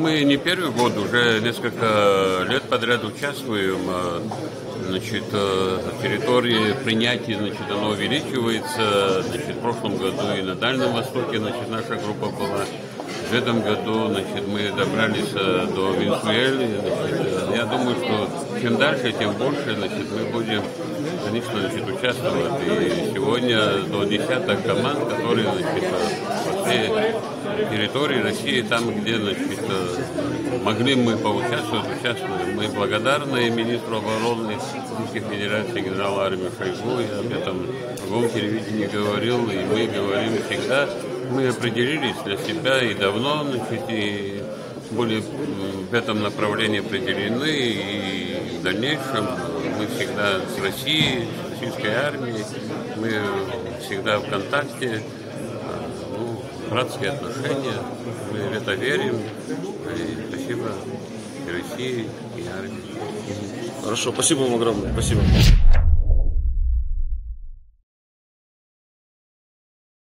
мы не первый год, уже несколько лет подряд участвуем. Значит, территория принятия, значит, оно увеличивается. Значит, в прошлом году и на Дальнем Востоке, значит, наша группа была. В этом году, значит, мы добрались до Венесуэлы. Значит, я думаю, что чем дальше, тем больше, значит, мы будем, конечно, значит, участвовать. И сегодня до десяток команд, которые, значит, по всей территории России, там, где, значит, могли мы поучаствовать, участвуем. Мы благодарны министру обороны Российской Федерации генералу армии Шойгу. Я об этом в другом телевидении говорил, и мы говорим всегда. Мы определились для себя и давно, значит, и были в этом направлении определены, и в дальнейшем мы всегда с Россией, с российской армией, мы всегда в контакте, братские отношения, мы в это верим, и спасибо и России, и армии. Хорошо, спасибо вам огромное, спасибо.